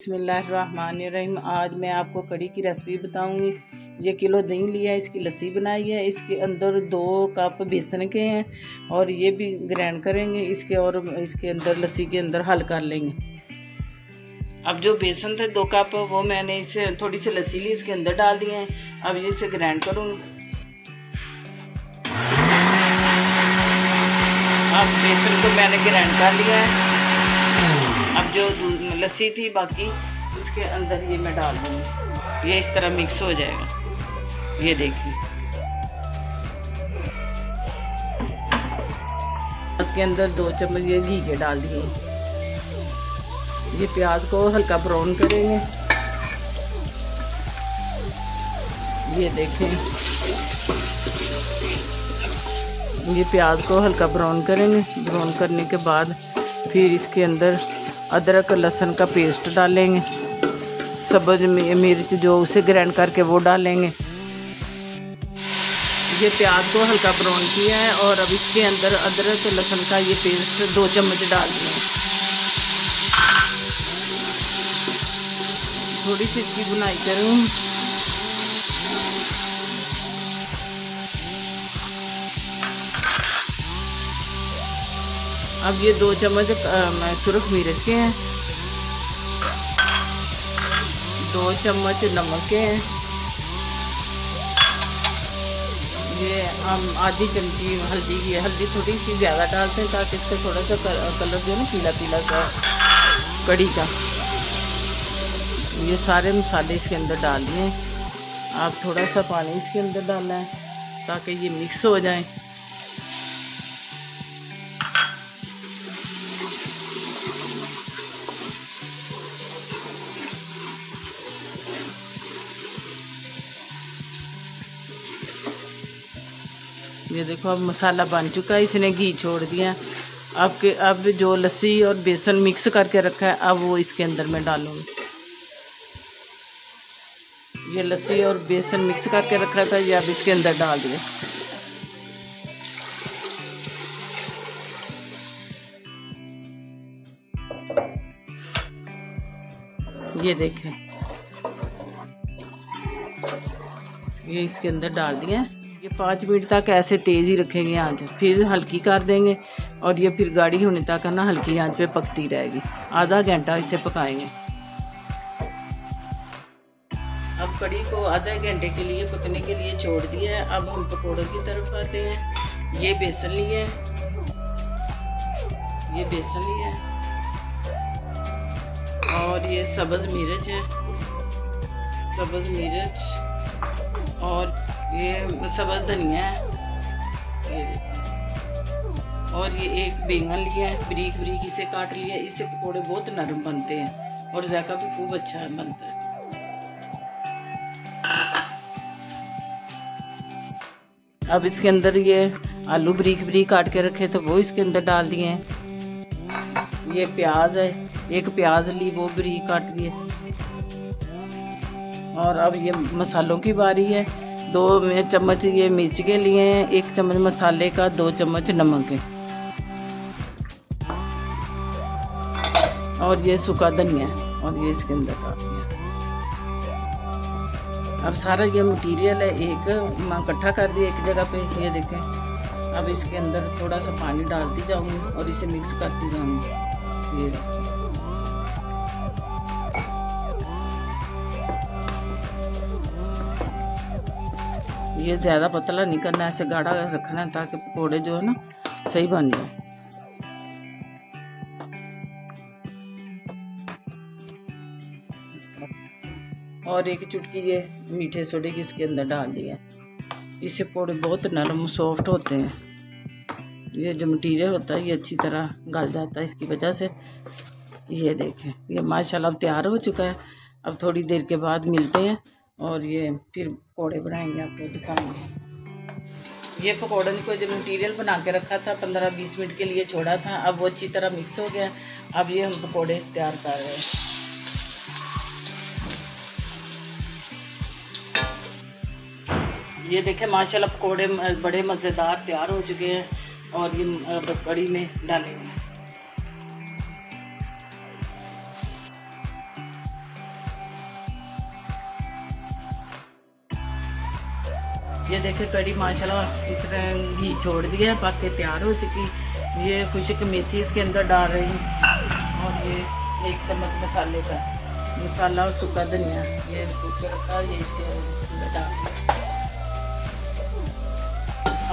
बिस्मिल्लाहिर्रहमानिर्रहीम। आज मैं आपको कड़ी की रेसिपी बताऊंगी। ये किलो दही लिया है, इसकी लस्सी बनाई है। इसके अंदर 2 कप बेसन के हैं और ये भी ग्राइंड करेंगे इसके, और इसके अंदर लस्सी के अंदर हल कर लेंगे। अब जो बेसन थे 2 कप, वो मैंने इसे थोड़ी सी लस्सी ली, इसके अंदर डाल दिए हैं। अब ये इसे ग्राइंड करूँगी। अब बेसन को मैंने ग्राइंड कर लिया है। अब जो लस्सी थी बाकी, उसके अंदर ये मैं डाल दूँगी। ये इस तरह मिक्स हो जाएगा। ये देखिए, इसके अंदर 2 चम्मच ये घी के डाल दिए। ये प्याज को हल्का ब्राउन करेंगे। ये देखें, ये प्याज को हल्का ब्राउन करेंगे। ब्राउन करने के बाद फिर इसके अंदर अदरक लहसुन का पेस्ट डालेंगे। सब्ज मिर्च जो उसे ग्राइंड करके वो डालेंगे। ये प्याज को हल्का ब्राउन किया है और अब इसके अंदर अदरक लहसुन का ये पेस्ट 2 चम्मच डाल दिए। थोड़ी सी इसकी बुनाई करूँ। अब ये 2 चम्मच सुरख मिर्च के हैं, 2 चम्मच नमक के हैं, ये हम आधी चमची हल्दी की है। हल्दी थोड़ी सी ज़्यादा डालते हैं ताकि इसका थोड़ा सा कलर जो है ना पीला पीला सा कड़ी का। ये सारे मसाले इसके अंदर डाल दिए। आप थोड़ा सा पानी इसके अंदर डालना है ताकि ये मिक्स हो जाए। ये देखो, अब मसाला बन चुका है, इसने घी छोड़ दिया। अब जो लस्सी और बेसन मिक्स करके रखा है, अब वो इसके अंदर मैं डालूँगी। ये लस्सी और बेसन मिक्स करके रखा था, ये अब इसके अंदर डाल दिया। ये देखें, ये इसके अंदर डाल दिया। ये 5 मिनट तक ऐसे तेज़ ही रखेंगे आंच, फिर हल्की कर देंगे और ये फिर गाढ़ी होने तक है ना हल्की आंच पे पकती रहेगी। आधा घंटा इसे पकाएंगे। अब कड़ी को आधे घंटे के लिए पकने के लिए छोड़ दिया है। अब हम पकौड़ों की तरफ आते हैं। ये बेसन लिया है, ये बेसन लिया है और ये सब्ज़ मिर्च है, सब्ज़ मिर्च और ये सब्ज़ धनिया है, ये और ये एक बैंगन लिया है, बारीक बारीक इसे काट लिया। इससे पकोड़े बहुत नरम बनते हैं और जायका भी खूब अच्छा बनता है। अब इसके अंदर ये आलू बारीक बारीक काट के रखे तो वो इसके अंदर डाल दिए हैं। ये प्याज है, एक प्याज ली वो बारीक काट दिए। और अब ये मसालों की बारी है। 2 चम्मच ये मिर्च के लिए हैं, 1 चम्मच मसाले का, 2 चम्मच नमक है और ये सूखा धनिया और ये इसके अंदर डाल दिया। अब सारा ये मटेरियल है एक इकट्ठा कर दिया एक जगह पे। ये देखें, अब इसके अंदर थोड़ा सा पानी डालती जाऊंगी और इसे मिक्स करती जाऊंगी। ये ज़्यादा पतला नहीं करना, ऐसे गाढ़ा रखना है ताकि पकोड़े जो है ना सही बन जाए। और 1 चुटकी ये मीठे सोडे की इसके अंदर डाल दिया। इससे पकोड़े बहुत नरम सॉफ्ट होते हैं। ये जो मटीरियल होता है ये अच्छी तरह गल जाता है इसकी वजह से। ये देखें, ये माशाल्लाह तैयार हो चुका है। अब थोड़ी देर के बाद मिलते हैं और ये फिर पकौड़े बनाएंगे, आपको दिखाएंगे। ये पकौड़े को जो मटेरियल बना के रखा था 15-20 मिनट के लिए छोड़ा था, अब वो अच्छी तरह मिक्स हो गया। अब ये हम पकौड़े तैयार कर रहे हैं। ये देखें, माशाल्लाह पकौड़े बड़े मज़ेदार तैयार हो चुके हैं और ये कड़ी में डालेंगे। ये देखे कड़ी माशाल्लाह इसने घी छोड़ दिया है, पक के तैयार हो चुकी। ये खुशक मेथी इसके अंदर डाल रही हूँ और ये 1 चम्मच मसाले का मसाला और सूखा धनिया ये कुकर रखा, ये इसके अंदर डाल।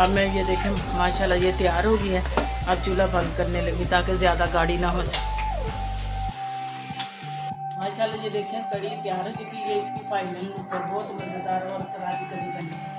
अब मैं ये देखें माशाल्लाह ये तैयार हो गई है। अब चूल्हा बंद करने लगी ताकि ज़्यादा गाढ़ी ना हो जाए। माशाल्लाह ये देखें कड़ी तैयार हो चुकी है। इसकी फाइनल ऊपर बहुत मज़ेदार और करारी कड़ी बनी है।